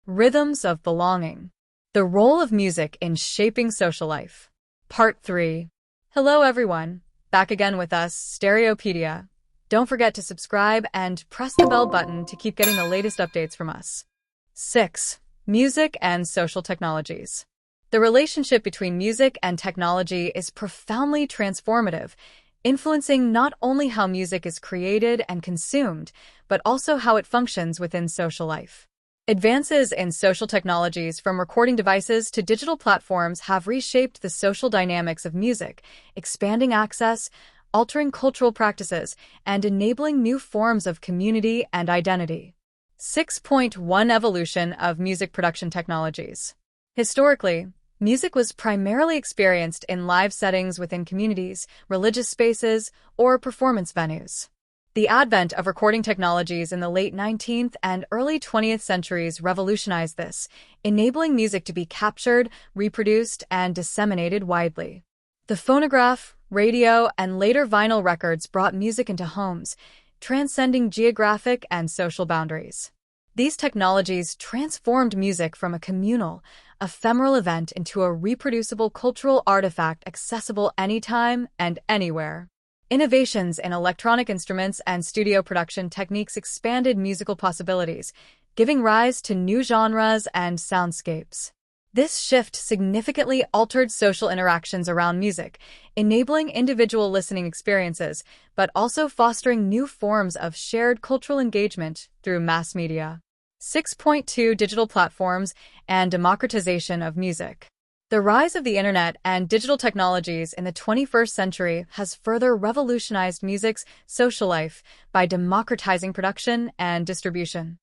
Rhythms of Belonging. The Role of Music in Shaping Social Life. Part 3. Hello everyone, back again with us, Stereopedia. Don't forget to subscribe and press the bell button to keep getting the latest updates from us. 6. Music and Social Technologies. The relationship between music and technology is profoundly transformative, influencing not only how music is created and consumed, but also how it functions within social life. Advances in social technologies, from recording devices to digital platforms, have reshaped the social dynamics of music, expanding access, altering cultural practices, and enabling new forms of community and identity. 6.1 Evolution of Music Production Technologies. Historically, music was primarily experienced in live settings within communities, religious spaces, or performance venues. The advent of recording technologies in the late 19th and early 20th centuries revolutionized this, enabling music to be captured, reproduced, and disseminated widely. The phonograph, radio, and later vinyl records brought music into homes, transcending geographic and social boundaries. These technologies transformed music from a communal, ephemeral event into a reproducible cultural artifact accessible anytime and anywhere. Innovations in electronic instruments and studio production techniques expanded musical possibilities, giving rise to new genres and soundscapes. This shift significantly altered social interactions around music, enabling individual listening experiences, but also fostering new forms of shared cultural engagement through mass media. 6.2 Digital Platforms and Democratization of Music. The rise of the internet and digital technologies in the 21st century has further revolutionized music's social life by democratizing production and distribution.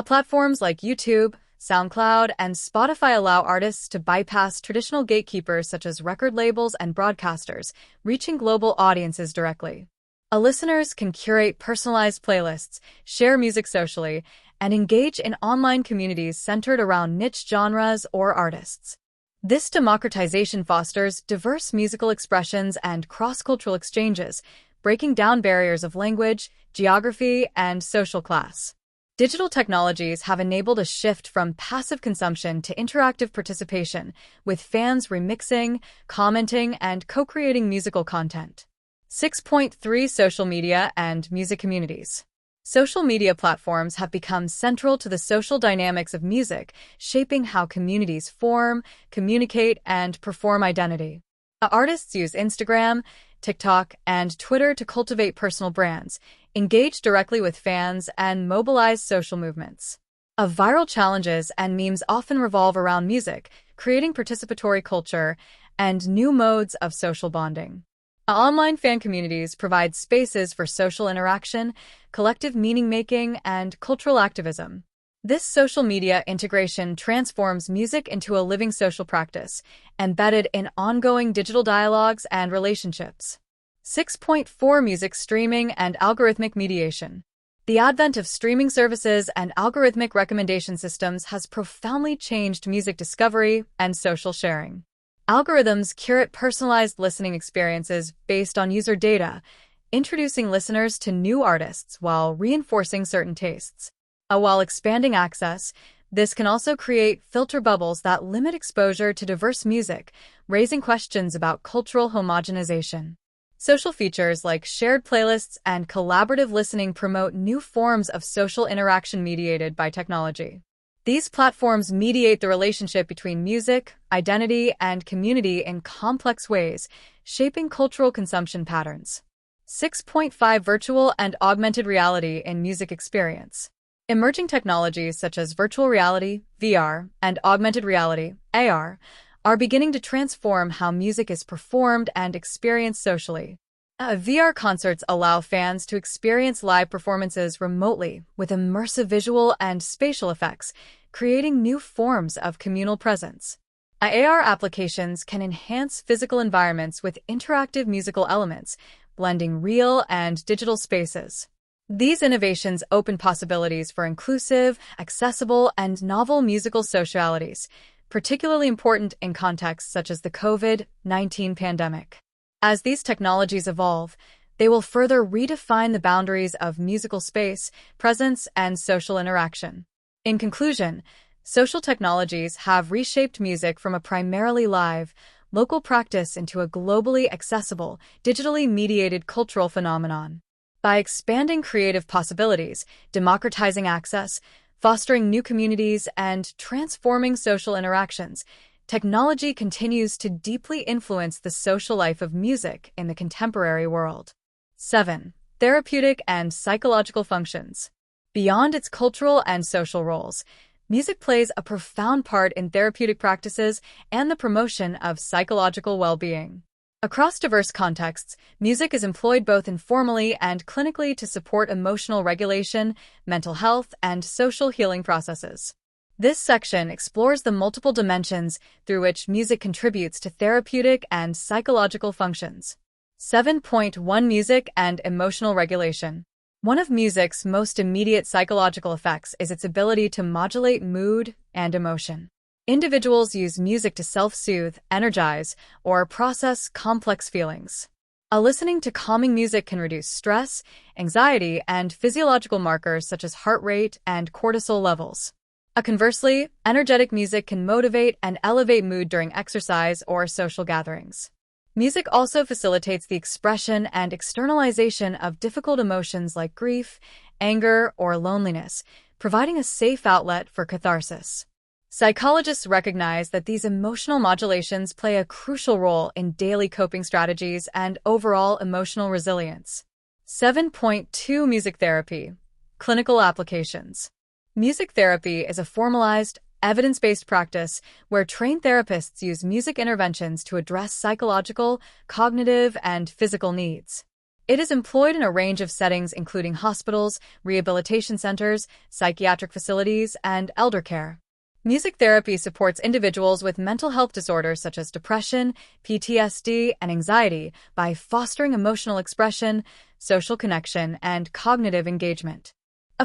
Platforms like YouTube, SoundCloud, and Spotify allow artists to bypass traditional gatekeepers such as record labels and broadcasters, reaching global audiences directly. Listeners can curate personalized playlists, share music socially, and engage in online communities centered around niche genres or artists. This democratization fosters diverse musical expressions and cross-cultural exchanges, breaking down barriers of language, geography, and social class. Digital technologies have enabled a shift from passive consumption to interactive participation, with fans remixing, commenting, and co-creating musical content. 6.3 Social Media and Music Communities. Social media platforms have become central to the social dynamics of music, shaping how communities form, communicate, and perform identity. Artists use Instagram, TikTok, and Twitter to cultivate personal brands, engage directly with fans, and mobilize social movements. Viral challenges and memes often revolve around music, creating participatory culture and new modes of social bonding. Online fan communities provide spaces for social interaction, collective meaning-making, and cultural activism. This social media integration transforms music into a living social practice, embedded in ongoing digital dialogues and relationships. 6.4 Music Streaming and Algorithmic Mediation. The advent of streaming services and algorithmic recommendation systems has profoundly changed music discovery and social sharing. Algorithms curate personalized listening experiences based on user data, introducing listeners to new artists while reinforcing certain tastes. While expanding access, this can also create filter bubbles that limit exposure to diverse music, raising questions about cultural homogenization. Social features like shared playlists and collaborative listening promote new forms of social interaction mediated by technology. These platforms mediate the relationship between music, identity, and community in complex ways, shaping cultural consumption patterns. 6.5 Virtual and Augmented Reality in Music Experience. Emerging technologies such as virtual reality, VR, and augmented reality, AR, are beginning to transform how music is performed and experienced socially. VR concerts allow fans to experience live performances remotely with immersive visual and spatial effects, creating new forms of communal presence. AR applications can enhance physical environments with interactive musical elements, blending real and digital spaces. These innovations open possibilities for inclusive, accessible, and novel musical socialities, particularly important in contexts such as the COVID-19 pandemic. As these technologies evolve, they will further redefine the boundaries of musical space, presence, and social interaction. In conclusion, Social technologies have reshaped music from a primarily live, local practice into a globally accessible, digitally mediated cultural phenomenon. By expanding creative possibilities, democratizing access, fostering new communities, and transforming social interactions, technology continues to deeply influence the social life of music in the contemporary world. 7. Therapeutic and psychological functions. Beyond its cultural and social roles, music plays a profound part in therapeutic practices and the promotion of psychological well-being. Across diverse contexts, music is employed both informally and clinically to support emotional regulation, mental health, and social healing processes. This section explores the multiple dimensions through which music contributes to therapeutic and psychological functions. 7.1 Music and emotional regulation. One of music's most immediate psychological effects is its ability to modulate mood and emotion. Individuals use music to self-soothe, energize, or process complex feelings. Listening to calming music can reduce stress, anxiety, and physiological markers such as heart rate and cortisol levels. Conversely, energetic music can motivate and elevate mood during exercise or social gatherings. Music also facilitates the expression and externalization of difficult emotions like grief, anger, or loneliness, providing a safe outlet for catharsis. Psychologists recognize that these emotional modulations play a crucial role in daily coping strategies and overall emotional resilience. 7.2 Music therapy. Clinical applications. Music therapy is a formalized, evidence-based practice where trained therapists use music interventions to address psychological, cognitive, and physical needs. It is employed in a range of settings including hospitals, rehabilitation centers, psychiatric facilities, and elder care. Music therapy supports individuals with mental health disorders such as depression, PTSD, and anxiety by fostering emotional expression, social connection, and cognitive engagement.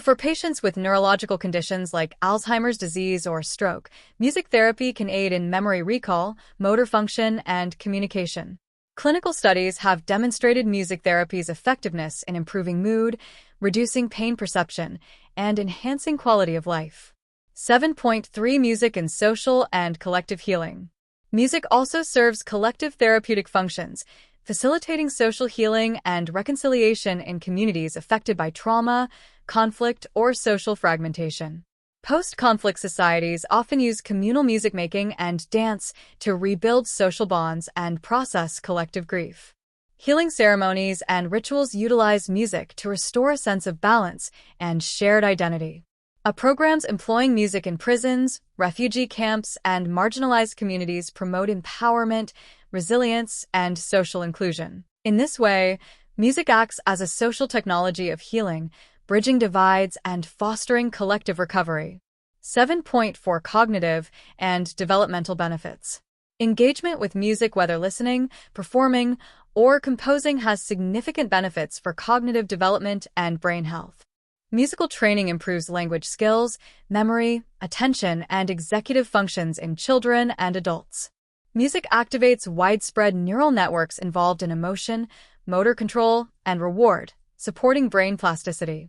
For patients with neurological conditions like Alzheimer's disease or stroke, music therapy can aid in memory recall, motor function, and communication. Clinical studies have demonstrated music therapy's effectiveness in improving mood, reducing pain perception, and enhancing quality of life. 7.3 Music in social and collective healing. Music also serves collective therapeutic functions, facilitating social healing and reconciliation in communities affected by trauma, conflict, or social fragmentation. Post-conflict societies often use communal music making and dance to rebuild social bonds and process collective grief. Healing ceremonies and rituals utilize music to restore a sense of balance and shared identity. Programs employing music in prisons, refugee camps, and marginalized communities promote empowerment, resilience, and social inclusion. In this way, music acts as a social technology of healing, bridging divides and fostering collective recovery. 7.4 Cognitive and developmental benefits. Engagement with music, whether listening, performing, or composing, has significant benefits for cognitive development and brain health. Musical training improves language skills, memory, attention, and executive functions in children and adults. Music activates widespread neural networks involved in emotion, motor control, and reward, supporting brain plasticity.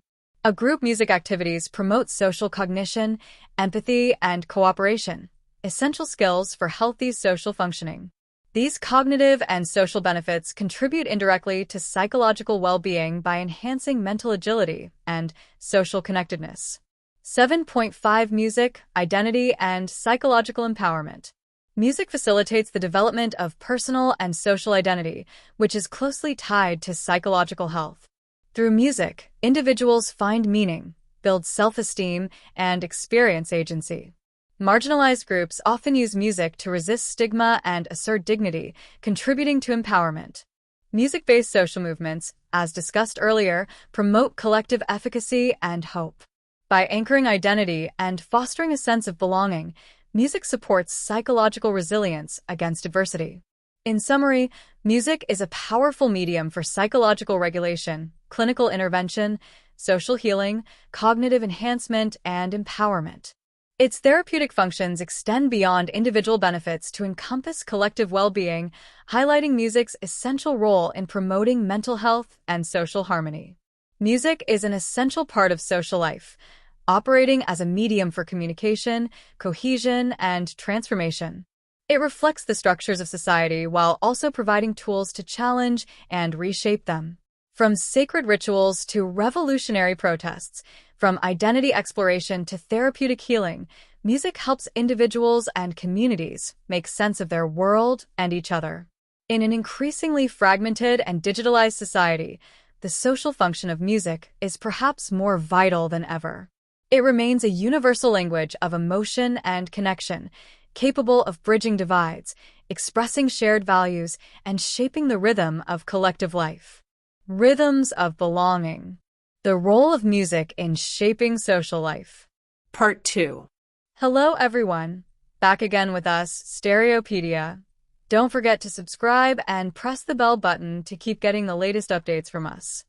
Group music activities promote social cognition, empathy, and cooperation, essential skills for healthy social functioning. These cognitive and social benefits contribute indirectly to psychological well-being by enhancing mental agility and social connectedness. 7.5 Music, identity, and psychological empowerment. Music facilitates the development of personal and social identity, which is closely tied to psychological health. Through music, individuals find meaning, build self-esteem, and experience agency. Marginalized groups often use music to resist stigma and assert dignity, contributing to empowerment. Music-based social movements, as discussed earlier, promote collective efficacy and hope. By anchoring identity and fostering a sense of belonging, music supports psychological resilience against adversity. In summary, music is a powerful medium for psychological regulation, clinical intervention, social healing, cognitive enhancement, and empowerment. Its therapeutic functions extend beyond individual benefits to encompass collective well-being, highlighting music's essential role in promoting mental health and social harmony. Music is an essential part of social life, operating as a medium for communication, cohesion, and transformation. It reflects the structures of society while also providing tools to challenge and reshape them. From sacred rituals to revolutionary protests, from identity exploration to therapeutic healing, music helps individuals and communities make sense of their world and each other. In an increasingly fragmented and digitalized society, the social function of music is perhaps more vital than ever. It remains a universal language of emotion and connection, capable of bridging divides, expressing shared values, and shaping the rhythm of collective life. Rhythms of belonging. The role of music in shaping social life. Part 2. Hello, everyone. Back again with us, Stereopedia. Don't forget to subscribe and press the bell button to keep getting the latest updates from us.